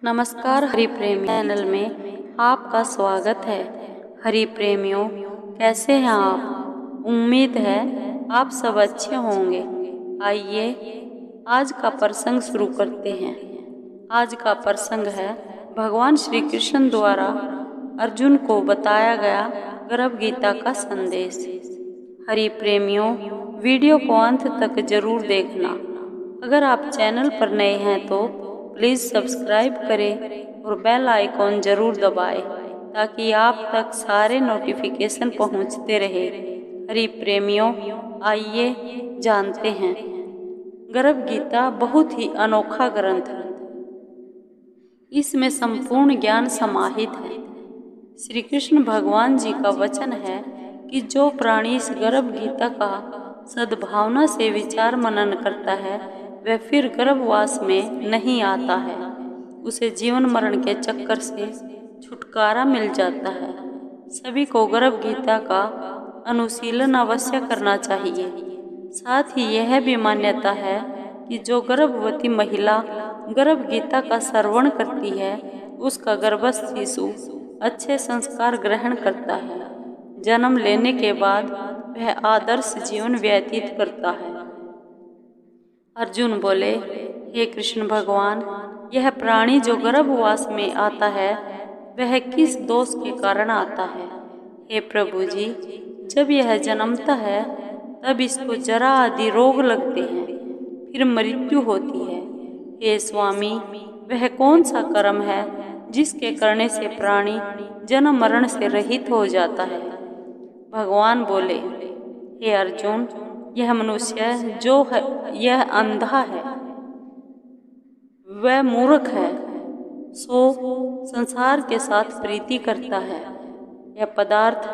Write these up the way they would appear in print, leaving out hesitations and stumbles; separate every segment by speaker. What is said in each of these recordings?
Speaker 1: नमस्कार हरि प्रेमी चैनल में आपका स्वागत है। हरि प्रेमियों, कैसे हैं आप? उम्मीद है आप सब अच्छे होंगे। आइए आज का प्रसंग शुरू करते हैं। आज का प्रसंग है भगवान श्री कृष्ण द्वारा अर्जुन को बताया गया गर्भ गीता का संदेश। हरि प्रेमियों, वीडियो को अंत तक जरूर देखना। अगर आप चैनल पर नए हैं तो प्लीज़ सब्सक्राइब करें और बेल आइकॉन जरूर दबाएं ताकि आप तक सारे नोटिफिकेशन पहुंचते रहे। हरि प्रेमियों, आइए जानते हैं। गर्भ गीता बहुत ही अनोखा ग्रंथ है। इसमें संपूर्ण ज्ञान समाहित है। श्री कृष्ण भगवान जी का वचन है कि जो प्राणी इस गर्भ गीता का सद्भावना से विचार मनन करता है वह फिर गर्भवास में नहीं आता है। उसे जीवन मरण के चक्कर से छुटकारा मिल जाता है। सभी को गर्भ गीता का अनुशीलन अवश्य करना चाहिए। साथ ही यह भी मान्यता है कि जो गर्भवती महिला गर्भ गीता का श्रवण करती है उसका गर्भस्थ शिशु अच्छे संस्कार ग्रहण करता है। जन्म लेने के बाद वह आदर्श जीवन व्यतीत करता है। अर्जुन बोले, हे कृष्ण भगवान, यह प्राणी जो गर्भवास में आता है वह किस दोष के कारण आता है? हे प्रभु जी, जब यह जन्मता है तब इसको जरा आदि रोग लगते हैं, फिर मृत्यु होती है। हे स्वामी, वह कौन सा कर्म है जिसके करने से प्राणी जन्म मरण से रहित हो जाता है? भगवान बोले, हे अर्जुन, यह मनुष्य जो है यह अंधा है, वह मूर्ख है, सो संसार के साथ प्रीति करता है। यह पदार्थ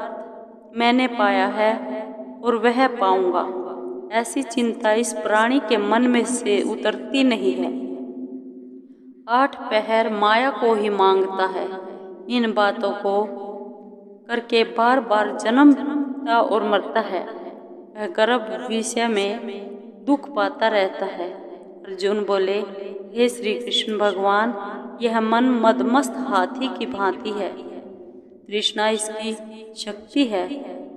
Speaker 1: मैंने पाया है और वह पाऊंगा, ऐसी चिंता इस प्राणी के मन में से उतरती नहीं है। 8 पहर माया को ही मांगता है। इन बातों को करके बार बार जन्मता और मरता है। वह गर्भ विषय में दुख पाता रहता है। अर्जुन बोले, हे श्री कृष्ण भगवान, यह मन मदमस्त हाथी की भांति है। तृष्णा इसकी शक्ति है।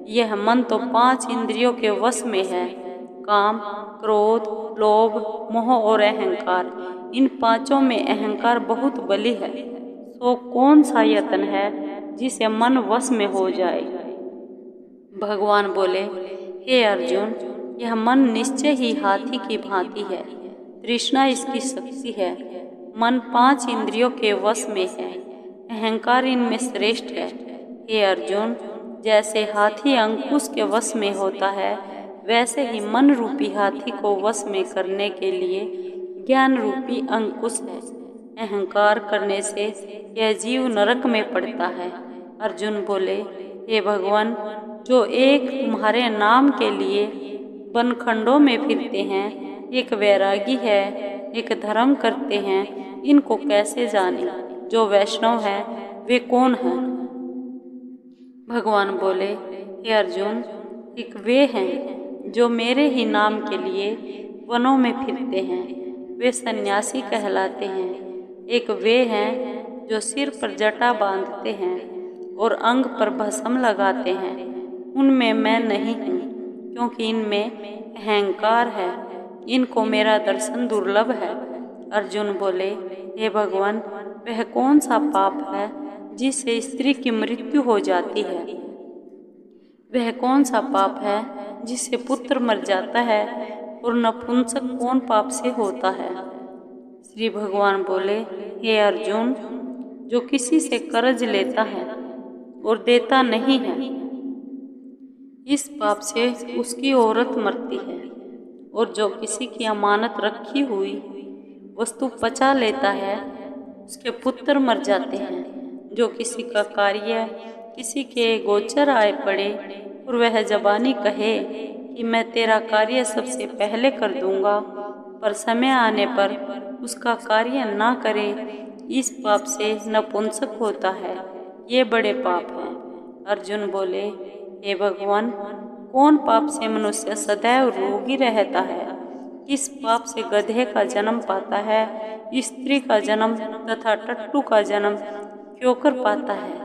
Speaker 1: यह मन तो 5 इंद्रियों के वश में है। काम, क्रोध, लोभ, मोह और अहंकार, इन 5 में अहंकार बहुत बली है। सो कौन सा यत्न है जिसे मन वश में हो जाए? भगवान बोले, हे अर्जुन, यह मन निश्चय ही हाथी की भांति है। तृष्णा इसकी शक्ति है। मन 5 इंद्रियों के वश में है। अहंकार इनमें श्रेष्ठ है। हे अर्जुन, जैसे हाथी अंकुश के वश में होता है वैसे ही मन रूपी हाथी को वश में करने के लिए ज्ञान रूपी अंकुश है। अहंकार करने से यह जीव नरक में पड़ता है। अर्जुन बोले, हे भगवान, जो एक तुम्हारे नाम के लिए वनखंडों में फिरते हैं, एक वैरागी है, एक धर्म करते हैं, इनको कैसे जाने? जो वैष्णव है वे कौन हैं? भगवान बोले, हे अर्जुन, एक वे हैं जो मेरे ही नाम के लिए वनों में फिरते हैं, वे सन्यासी कहलाते हैं। एक वे हैं जो सिर पर जटा बांधते हैं और अंग पर भस्म लगाते हैं। उनमें मैं नहीं हूँ, क्योंकि इनमें अहंकार है। इनको मेरा दर्शन दुर्लभ है। अर्जुन बोले, हे भगवान, वह कौन सा पाप है जिससे स्त्री की मृत्यु हो जाती है? वह कौन सा पाप है जिससे पुत्र मर जाता है? और नपुंसक कौन पाप से होता है? श्री भगवान बोले, हे अर्जुन, जो किसी से कर्ज लेता है और देता नहीं है, इस पाप से उसकी औरत मरती है। और जो किसी की अमानत रखी हुई वस्तु पचा लेता है उसके पुत्र मर जाते हैं। जो किसी का कार्य किसी के गोचर आए पड़े और वह जबानी कहे कि मैं तेरा कार्य सबसे पहले कर दूंगा, पर समय आने पर उसका कार्य ना करे, इस पाप से नपुंसक होता है। ये बड़े पाप हैं। अर्जुन बोले, हे भगवान, कौन पाप से मनुष्य सदैव रोगी रहता है? किस पाप से गधे का जन्म पाता है, स्त्री का जन्म तथा टट्टू का जन्म क्यों कर पाता है,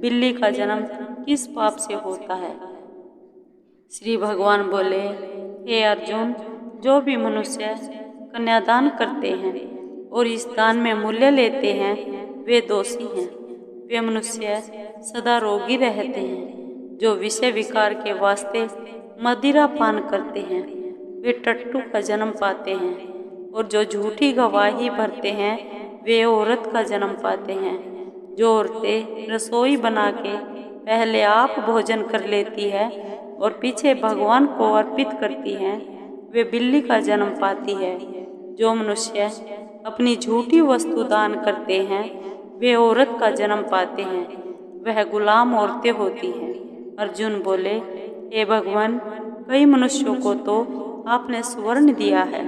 Speaker 1: बिल्ली का जन्म किस पाप से होता है। श्री भगवान बोले, हे अर्जुन, जो भी मनुष्य कन्यादान करते हैं और इस दान में मूल्य लेते हैं वे दोषी हैं। वे मनुष्य सदा रोगी रहते हैं। जो विषय विकार के वास्ते मदिरा पान करते हैं वे टट्टू का जन्म पाते हैं, और जो झूठी गवाही भरते हैं वे औरत का जन्म पाते हैं। जो औरतें रसोई बना के पहले आप भोजन कर लेती है और पीछे भगवान को अर्पित करती हैं वे बिल्ली का जन्म पाती है। जो मनुष्य अपनी झूठी वस्तु दान करते हैं वे औरत का जन्म पाते हैं, वह गुलाम औरतें होती हैं। अर्जुन बोले, हे भगवान, कई मनुष्यों को तो आपने सुवर्ण दिया है,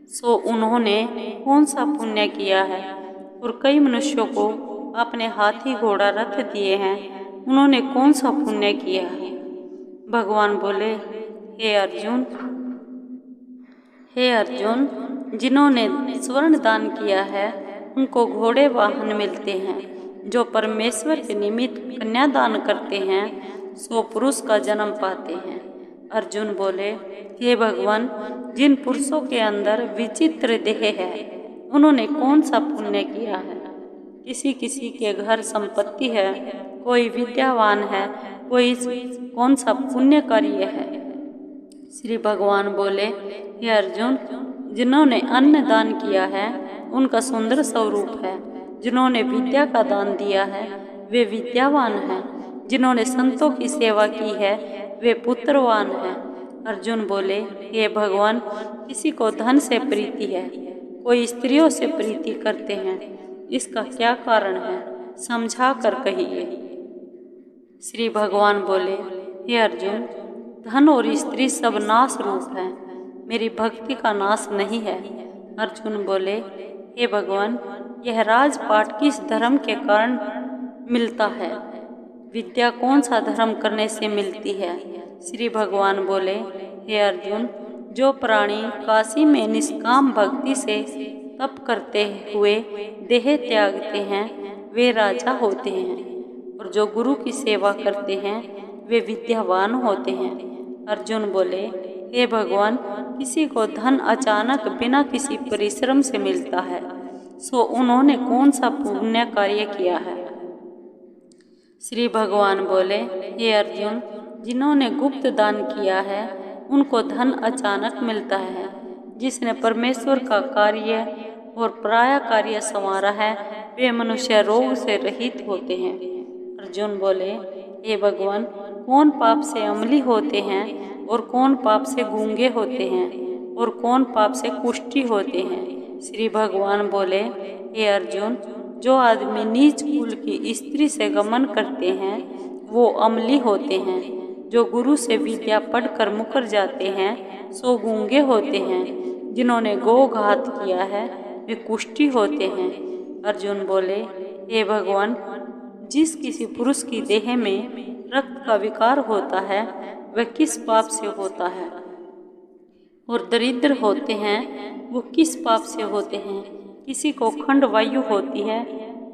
Speaker 1: सो उन्होंने कौन सा पुण्य किया है, और कई मनुष्यों को आपने हाथी घोड़ा रथ दिए हैं, उन्होंने कौन सा पुण्य किया है। भगवान बोले, हे अर्जुन, जिन्होंने स्वर्ण दान किया है उनको घोड़े वाहन मिलते हैं। जो परमेश्वर के निमित्त कन्यादान करते हैं सो पुरुष का जन्म पाते हैं। अर्जुन बोले, हे भगवान, जिन पुरुषों के अंदर विचित्र देह है उन्होंने कौन सा पुण्य किया है। किसी किसी के घर संपत्ति है, कोई विद्यावान है, कोई कौन सा पुण्य कार्य है। श्री भगवान बोले, हे अर्जुन, जिन्होंने अन्न दान किया है उनका सुंदर स्वरूप है। जिन्होंने विद्या का दान दिया है वे विद्यावान हैं। जिन्होंने संतों की सेवा की है वे पुत्रवान हैं। अर्जुन बोले, हे भगवान, किसी को धन से प्रीति है, कोई स्त्रियों से प्रीति करते हैं, इसका क्या कारण है, समझा कर कहिए। श्री भगवान बोले, हे अर्जुन, धन और स्त्री सब नाश रूप है, मेरी भक्ति का नाश नहीं है। अर्जुन बोले, हे भगवान, यह राजपाट किस धर्म के कारण मिलता है, विद्या कौन सा धर्म करने से मिलती है। श्री भगवान बोले, हे अर्जुन, जो प्राणी काशी में निष्काम भक्ति से तप करते हुए देह त्यागते हैं वे राजा होते हैं, और जो गुरु की सेवा करते हैं वे विद्यावान होते हैं। अर्जुन बोले, हे भगवान, किसी को धन अचानक बिना किसी परिश्रम से मिलता है, सो उन्होंने कौन सा पुण्य कार्य किया है। श्री भगवान बोले, हे अर्जुन, जिन्होंने गुप्त दान किया है उनको धन अचानक मिलता है। जिसने परमेश्वर का कार्य और पराया कार्य संवारा है वे मनुष्य रोग से रहित होते हैं। अर्जुन बोले, हे भगवान, कौन पाप से अमली होते हैं और कौन पाप से गूंगे होते हैं और कौन पाप से कुष्ठी होते हैं। श्री भगवान बोले, हे अर्जुन, जो आदमी नीच कुल की स्त्री से गमन करते हैं वो अमली होते हैं। जो गुरु से विद्या पढ़कर मुकर जाते हैं सो गूंगे होते हैं। जिन्होंने गोघात किया है वे कुष्ठी होते हैं। अर्जुन बोले, हे भगवान, जिस किसी पुरुष की देह में रक्त का विकार होता है वह किस पाप से होता है, और दरिद्र होते हैं वो किस पाप से होते हैं। किसी को खंड वायु होती है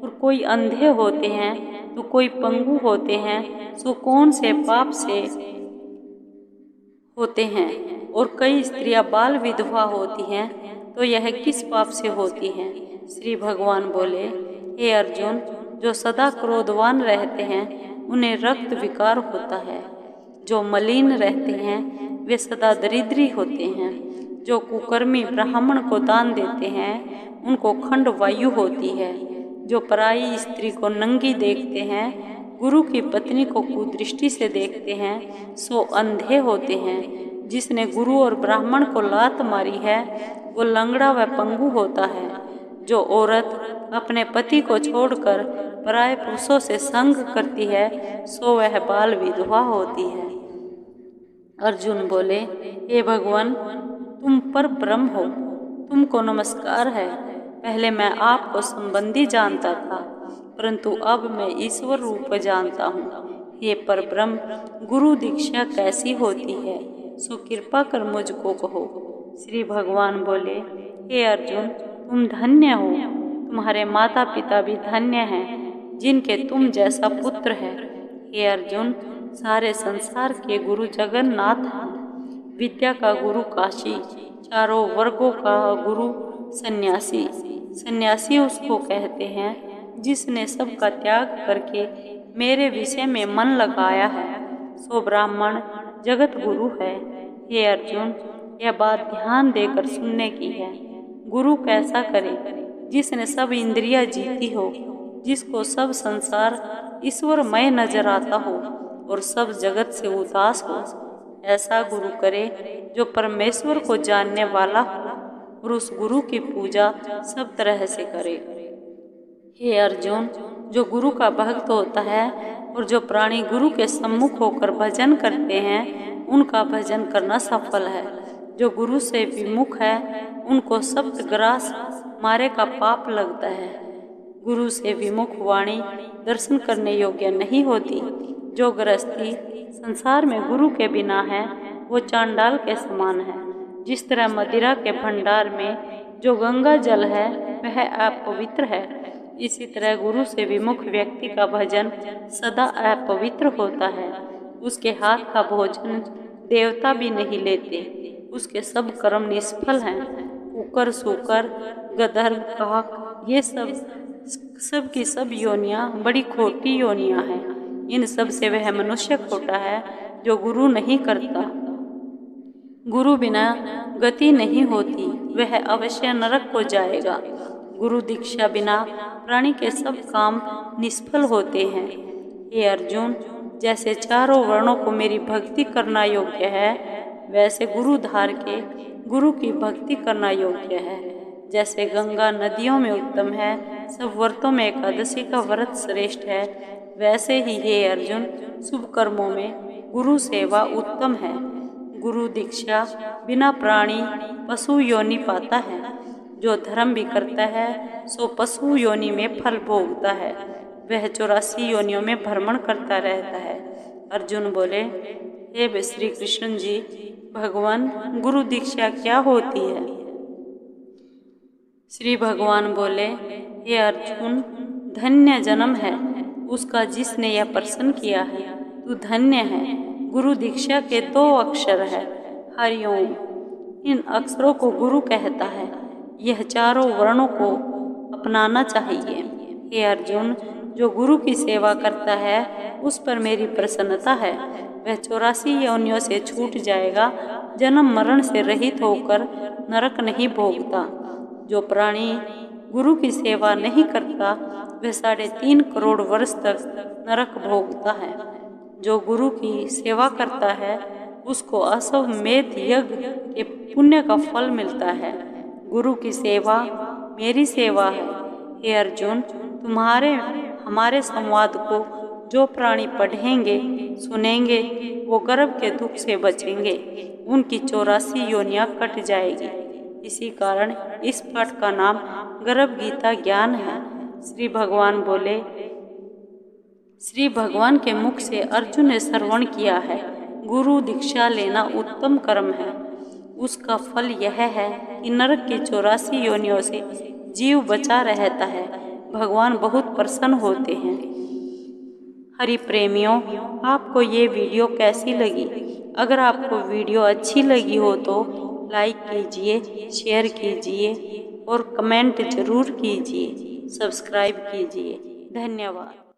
Speaker 1: और कोई अंधे होते हैं तो कोई पंगु होते हैं, सो कौन से पाप से होते हैं। और कई स्त्रियां बाल विधवा होती हैं तो यह किस पाप से होती हैं। श्री भगवान बोले, हे अर्जुन, जो सदा क्रोधवान रहते हैं उन्हें रक्त विकार होता है। जो मलिन रहते हैं वे सदा दरिद्री होते हैं। जो कुकर्मी ब्राह्मण को दान देते हैं उनको खंड वायु होती है। जो पराई स्त्री को नंगी देखते हैं, गुरु की पत्नी को कुदृष्टि से देखते हैं सो अंधे होते हैं। जिसने गुरु और ब्राह्मण को लात मारी है वो लंगड़ा व पंगु होता है। जो औरत अपने पति को छोड़कर पराये पुरुषों से संग करती है सो वह बाल विधवा होती है। अर्जुन बोले, हे भगवान, तुम पर ब्रह्म हो, तुमको नमस्कार है। पहले मैं आपको संबंधी जानता था परंतु अब मैं ईश्वर रूप जानता हूँ। हे पर ब्रह्म, गुरु दीक्षा कैसी होती है सो कृपा कर मुझको कहो। श्री भगवान बोले, हे अर्जुन, तुम धन्य हो। तुम्हारे माता पिता भी धन्य हैं जिनके तुम जैसा पुत्र है। हे अर्जुन, सारे संसार के गुरु जगन्नाथ हैं। विद्या का गुरु काशी, चारों वर्गों का गुरु सन्यासी। सन्यासी उसको कहते हैं जिसने सबका त्याग करके मेरे विषय में मन लगाया है, सो ब्राह्मण जगत गुरु है। हे अर्जुन, यह बात ध्यान देकर सुनने की है। गुरु कैसा करे? जिसने सब इंद्रियां जीती हो, जिसको सब संसार ईश्वरमय नजर आता हो और सब जगत से उदास हो। ऐसा गुरु करे जो परमेश्वर को जानने वाला हो और उस गुरु की पूजा सब तरह से करे। हे अर्जुन, जो गुरु का भक्त होता है और जो प्राणी गुरु के सम्मुख होकर भजन करते हैं, उनका भजन करना सफल है। जो गुरु से विमुख है, उनको सप्तग्रास मारे का पाप लगता है। गुरु से विमुख वाणी दर्शन करने योग्य नहीं होती। जो गृहस्थी संसार में गुरु के बिना है, वो चांडाल के समान है। जिस तरह मदिरा के भंडार में जो गंगा जल है वह अपवित्र है, इसी तरह गुरु से विमुख व्यक्ति का भजन सदा अपवित्र होता है। उसके हाथ का भोजन देवता भी नहीं लेते। उसके सब कर्म निष्फल हैं। कुकर, सूकर, गदर, काक, ये सब की सब योनियां बड़ी खोटी योनियां हैं। इन सब से वह मनुष्य खोटा है जो गुरु नहीं करता। गुरु बिना गति नहीं होती, वह अवश्य नरक को जाएगा। गुरु दीक्षा बिना प्राणी के सब काम निष्फल होते हैं। हे अर्जुन, जैसे चारों वर्णों को मेरी भक्ति करना योग्य है, वैसे गुरु धार के गुरु की भक्ति करना योग्य है। जैसे गंगा नदियों में उत्तम है, सब व्रतों में एकादशी का व्रत श्रेष्ठ है, वैसे ही हे अर्जुन, शुभ कर्मों में गुरु सेवा उत्तम है। गुरु दीक्षा बिना प्राणी पशु योनि पाता है। जो धर्म भी करता है सो पशु योनि में फल भोगता है। वह 84 योनियों में भ्रमण करता रहता है। अर्जुन बोले, हे श्री कृष्ण जी, भगवान, गुरु दीक्षा क्या होती है? श्री भगवान बोले, हे अर्जुन, धन्य जन्म है उसका जिसने यह प्रश्न किया है। तू धन्य है। गुरु दीक्षा के 2 अक्षर है, हरिओम। इन अक्षरों को गुरु कहता है। यह चारों वर्णों को अपनाना चाहिए। हे अर्जुन, जो गुरु की सेवा करता है उस पर मेरी प्रसन्नता है। वह 84 योनियों से छूट जाएगा, जन्म मरण से रहित होकर नरक नहीं भोगता। जो प्राणी गुरु की सेवा नहीं करता वह 3.5 करोड़ वर्ष तक नरक भोगता है। जो गुरु की सेवा करता है उसको अश्वमेध यज्ञ के पुण्य का फल मिलता है। गुरु की सेवा मेरी सेवा है। हे अर्जुन, हमारे संवाद को जो प्राणी पढ़ेंगे सुनेंगे वो गर्भ के दुख से बचेंगे। उनकी 84 योनियां कट जाएगी। इसी कारण इस पाठ का नाम गर्भ गीता ज्ञान है। श्री भगवान बोले, श्री भगवान के मुख से अर्जुन ने श्रवण किया है, गुरु दीक्षा लेना उत्तम कर्म है। उसका फल यह है कि नरक की 84 योनियों से जीव बचा रहता है। भगवान बहुत प्रसन्न होते हैं। हरि प्रेमियों, आपको ये वीडियो कैसी लगी? अगर आपको वीडियो अच्छी लगी हो तो लाइक कीजिए, शेयर कीजिए और कमेंट जरूर कीजिए, सब्सक्राइब कीजिए। धन्यवाद।